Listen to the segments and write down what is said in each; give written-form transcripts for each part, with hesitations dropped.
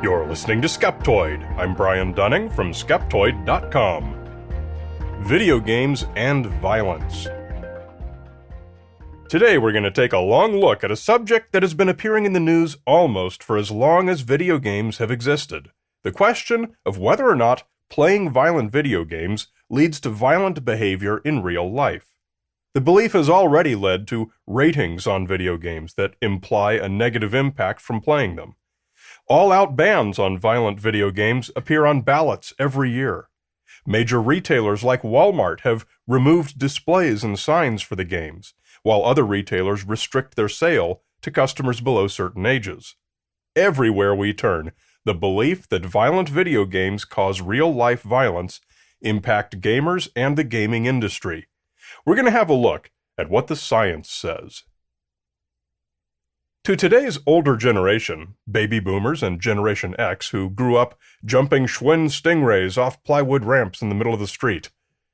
You're listening to Skeptoid. I'm Brian Dunning from Skeptoid.com. Video games and violence. Today we're going to take a long look at a subject that has been appearing in the news almost for as long as video games have existed. The question of whether or not playing violent video games leads to violent behavior in real life. The belief has already led to ratings on video games that imply a negative impact from playing them. All-out bans on violent video games appear on ballots every year. Major retailers like Walmart have removed displays and signs for the games, while other retailers restrict their sale to customers below certain ages. Everywhere we turn, the belief that violent video games cause real-life violence impact gamers and the gaming industry. We're going to have a look at what the science says. To today's older generation, baby boomers and Generation X who grew up jumping Schwinn stingrays off plywood ramps in the middle of the street,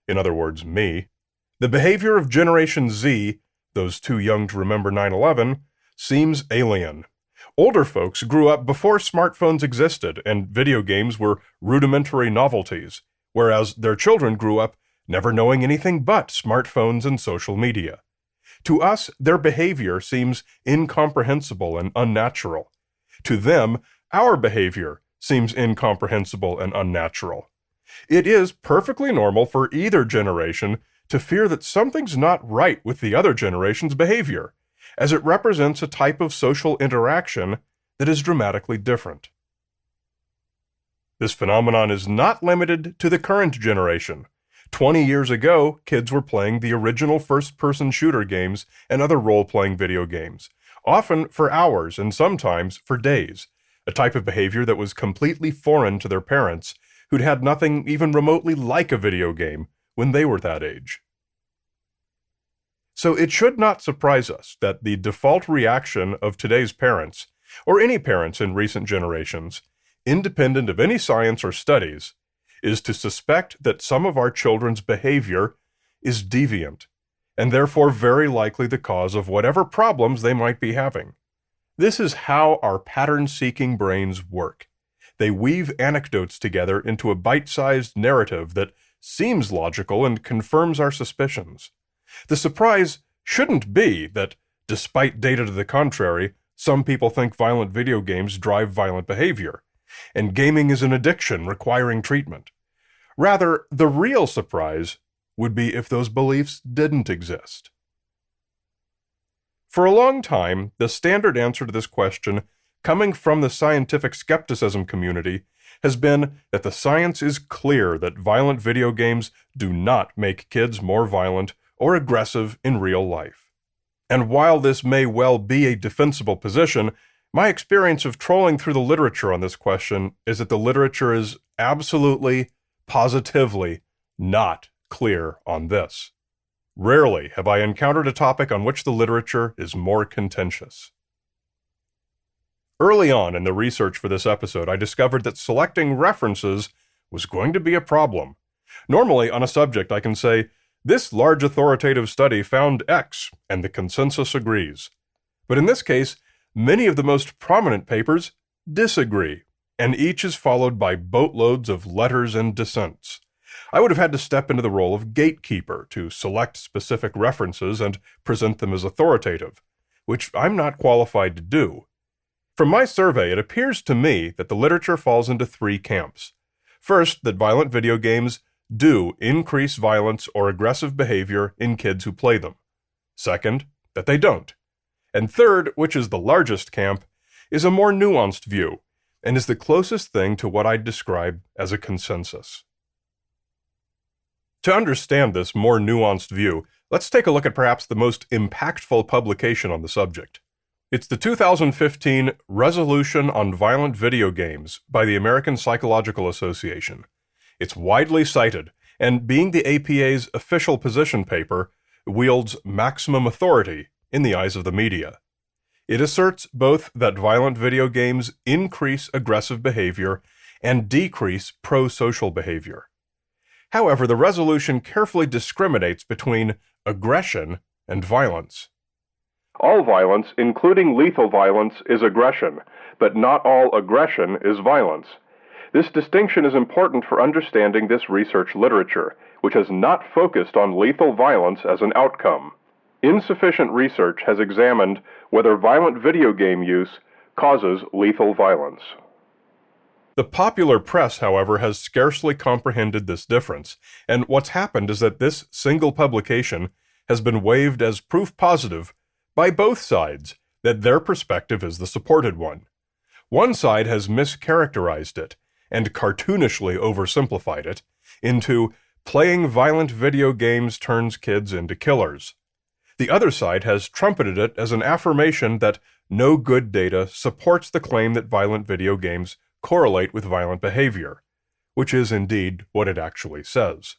in other words, me, the behavior of Generation Z, those too young to remember 9/11, seems alien. Older folks grew up before smartphones existed and video games were rudimentary novelties, whereas their children grew up never knowing anything but smartphones and social media. To us, their behavior seems incomprehensible and unnatural. To them, our behavior seems incomprehensible and unnatural. It is perfectly normal for either generation to fear that something's not right with the other generation's behavior, as it represents a type of social interaction that is dramatically different. This phenomenon is not limited to the current generation. 20 years ago, kids were playing the original first-person shooter games and other role-playing video games, often for hours and sometimes for days, a type of behavior that was completely foreign to their parents, who'd had nothing even remotely like a video game when they were that age. So it should not surprise us that the default reaction of today's parents, or any parents in recent generations, independent of any science or studies, is to suspect that some of our children's behavior is deviant, and therefore very likely the cause of whatever problems they might be having. This is how our pattern-seeking brains work. They weave anecdotes together into a bite-sized narrative that seems logical and confirms our suspicions. The surprise shouldn't be that, despite data to the contrary, some people think violent video games drive violent behavior, and gaming is an addiction requiring treatment. Rather, the real surprise would be if those beliefs didn't exist. For a long time, the standard answer to this question, coming from the scientific skepticism community, has been that the science is clear that violent video games do not make kids more violent or aggressive in real life. And while this may well be a defensible position, my experience of trolling through the literature on this question is that the literature is absolutely, positively not clear on this. Rarely have I encountered a topic on which the literature is more contentious. Early on in the research for this episode, I discovered that selecting references was going to be a problem. Normally, on a subject, I can say, "This large authoritative study found X, and the consensus agrees." But in this case, many of the most prominent papers disagree, and each is followed by boatloads of letters and dissents. I would have had to step into the role of gatekeeper to select specific references and present them as authoritative, which I'm not qualified to do. From my survey, it appears to me that the literature falls into three camps. First, that violent video games do increase violence or aggressive behavior in kids who play them. Second, that they don't. And third, which is the largest camp, is a more nuanced view, and is the closest thing to what I'd describe as a consensus. To understand this more nuanced view, let's take a look at perhaps the most impactful publication on the subject. It's the 2015 Resolution on Violent Video Games by the American Psychological Association. It's widely cited, and being the APA's official position paper, wields maximum authority in the eyes of the media. It asserts both that violent video games increase aggressive behavior and decrease pro-social behavior. However, the resolution carefully discriminates between aggression and violence. All violence, including lethal violence, is aggression, but not all aggression is violence. This distinction is important for understanding this research literature, which has not focused on lethal violence as an outcome. Insufficient research has examined whether violent video game use causes lethal violence. The popular press, however, has scarcely comprehended this difference, and what's happened is that this single publication has been waived as proof positive by both sides that their perspective is the supported one. One side has mischaracterized it and cartoonishly oversimplified it into playing violent video games turns kids into killers. The other side has trumpeted it as an affirmation that no good data supports the claim that violent video games correlate with violent behavior, which is indeed what it actually says.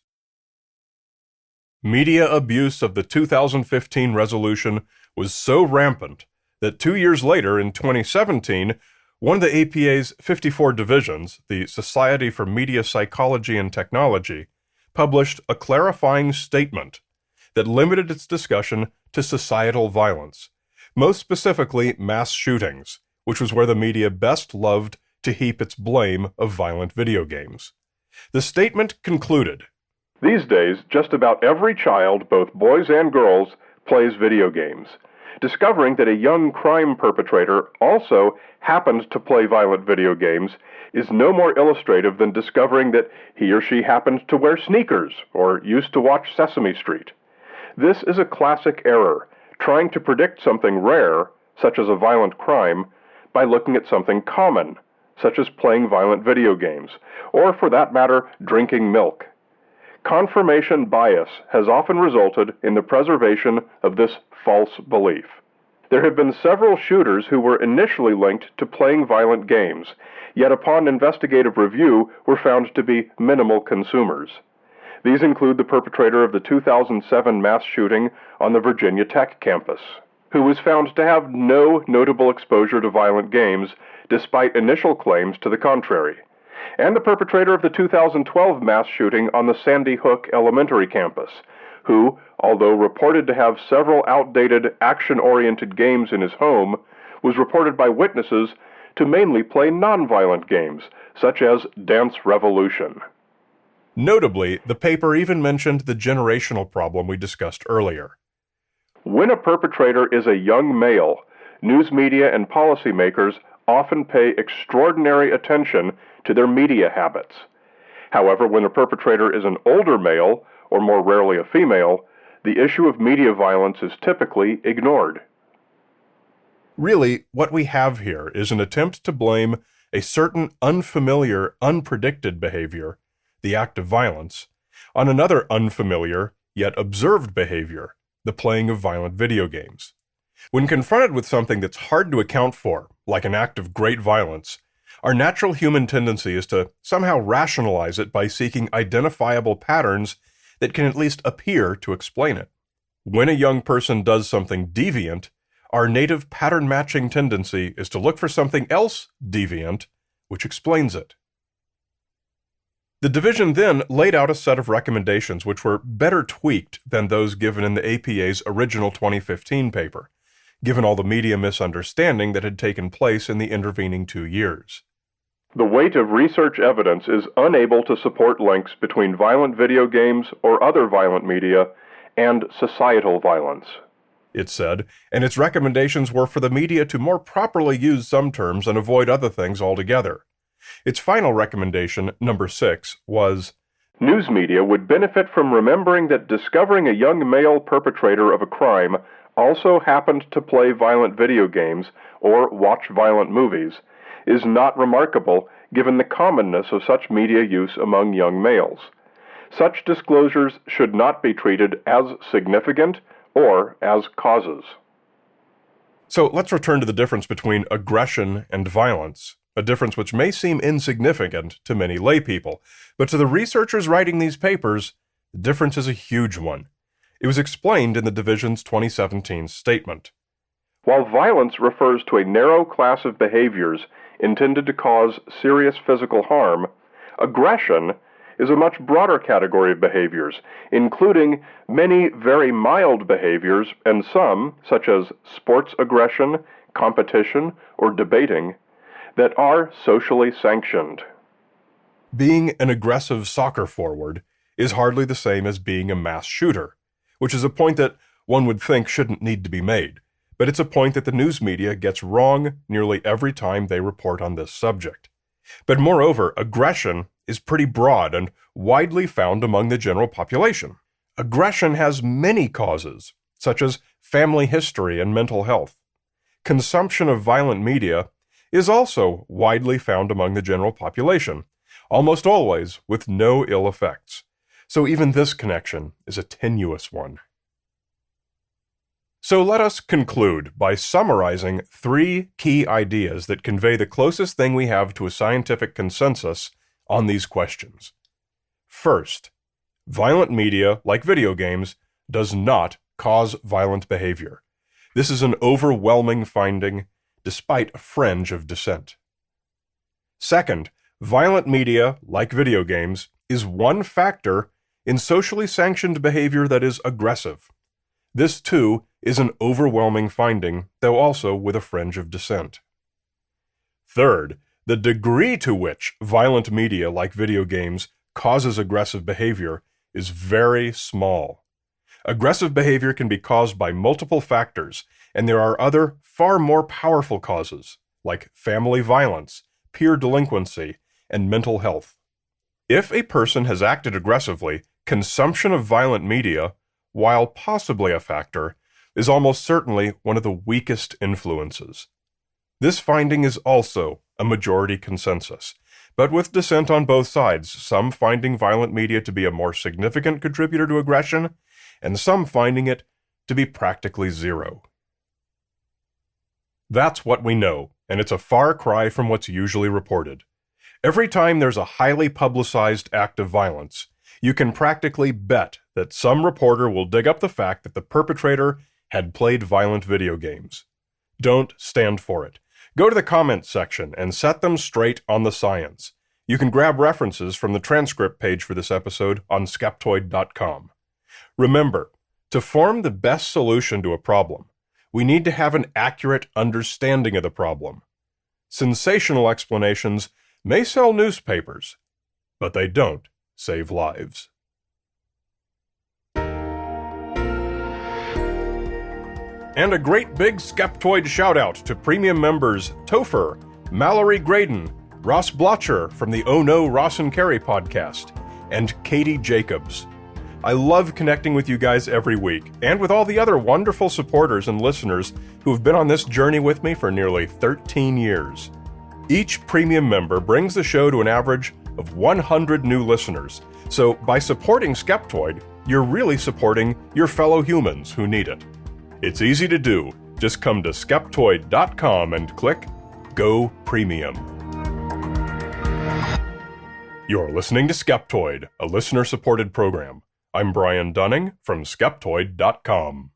Media abuse of the 2015 resolution was so rampant that 2 years later, in 2017, one of the APA's 54 divisions, the Society for Media Psychology and Technology, published a clarifying statement that limited its discussion to societal violence, most specifically mass shootings, which was where the media best loved to heap its blame of violent video games. The statement concluded, "These days, just about every child, both boys and girls, plays video games. Discovering that a young crime perpetrator also happened to play violent video games is no more illustrative than discovering that he or she happened to wear sneakers or used to watch Sesame Street. This is a classic error, trying to predict something rare, such as a violent crime, by looking at something common, such as playing violent video games, or for that matter, drinking milk. Confirmation bias has often resulted in the preservation of this false belief. There have been several shooters who were initially linked to playing violent games, yet upon investigative review were found to be minimal consumers. These include the perpetrator of the 2007 mass shooting on the Virginia Tech campus, who was found to have no notable exposure to violent games despite initial claims to the contrary, and the perpetrator of the 2012 mass shooting on the Sandy Hook Elementary campus, who, although reported to have several outdated action-oriented games in his home, was reported by witnesses to mainly play nonviolent games, such as Dance Revolution. Notably, the paper even mentioned the generational problem we discussed earlier. When a perpetrator is a young male, news media and policymakers often pay extraordinary attention to their media habits. However, when a perpetrator is an older male, or more rarely a female, the issue of media violence is typically ignored. Really, what we have here is an attempt to blame a certain unfamiliar, unpredicted behavior, the act of violence, on another unfamiliar, yet observed behavior, the playing of violent video games. When confronted with something that's hard to account for, like an act of great violence, our natural human tendency is to somehow rationalize it by seeking identifiable patterns that can at least appear to explain it. When a young person does something deviant, our native pattern-matching tendency is to look for something else deviant, which explains it. The division then laid out a set of recommendations which were better tweaked than those given in the APA's original 2015 paper, given all the media misunderstanding that had taken place in the intervening 2 years. The weight of research evidence is unable to support links between violent video games or other violent media and societal violence, it said, and its recommendations were for the media to more properly use some terms and avoid other things altogether. Its final recommendation, number 6, was, "News media would benefit from remembering that discovering a young male perpetrator of a crime also happened to play violent video games or watch violent movies is not remarkable given the commonness of such media use among young males. Such disclosures should not be treated as significant or as causes." So let's return to the difference between aggression and violence, a difference which may seem insignificant to many laypeople, but to the researchers writing these papers, the difference is a huge one. It was explained in the division's 2017 statement. While violence refers to a narrow class of behaviors intended to cause serious physical harm, aggression is a much broader category of behaviors, including many very mild behaviors and some, such as sports aggression, competition, or debating, that are socially sanctioned. Being an aggressive soccer forward is hardly the same as being a mass shooter, which is a point that one would think shouldn't need to be made, but it's a point that the news media gets wrong nearly every time they report on this subject. But moreover, aggression is pretty broad and widely found among the general population. Aggression has many causes, such as family history and mental health. Consumption of violent media is also widely found among the general population, almost always with no ill effects. So even this connection is a tenuous one. So let us conclude by summarizing 3 key ideas that convey the closest thing we have to a scientific consensus on these questions. First, violent media, like video games, does not cause violent behavior. This is an overwhelming finding, despite a fringe of dissent. Second, violent media, like video games, is one factor in socially sanctioned behavior that is aggressive. This, too, is an overwhelming finding, though also with a fringe of dissent. Third, the degree to which violent media, like video games, causes aggressive behavior is very small. Aggressive behavior can be caused by multiple factors, and there are other, far more powerful causes, like family violence, peer delinquency, and mental health. If a person has acted aggressively, consumption of violent media, while possibly a factor, is almost certainly one of the weakest influences. This finding is also a majority consensus, but with dissent on both sides, some finding violent media to be a more significant contributor to aggression, and some finding it to be practically zero. That's what we know, and it's a far cry from what's usually reported. Every time there's a highly publicized act of violence, you can practically bet that some reporter will dig up the fact that the perpetrator had played violent video games. Don't stand for it. Go to the comments section and set them straight on the science. You can grab references from the transcript page for this episode on Skeptoid.com. Remember, to form the best solution to a problem, we need to have an accurate understanding of the problem. Sensational explanations may sell newspapers, but they don't save lives. And a great big Skeptoid shout-out to premium members Topher, Mallory Graydon, Ross Blotcher from the Oh No, Ross and Carey podcast, and Katie Jacobs. I love connecting with you guys every week, and with all the other wonderful supporters and listeners who have been on this journey with me for nearly 13 years. Each premium member brings the show to an average of 100 new listeners, so by supporting Skeptoid, you're really supporting your fellow humans who need it. It's easy to do. Just come to Skeptoid.com and click Go Premium. You're listening to Skeptoid, a listener-supported program. I'm Brian Dunning from Skeptoid.com.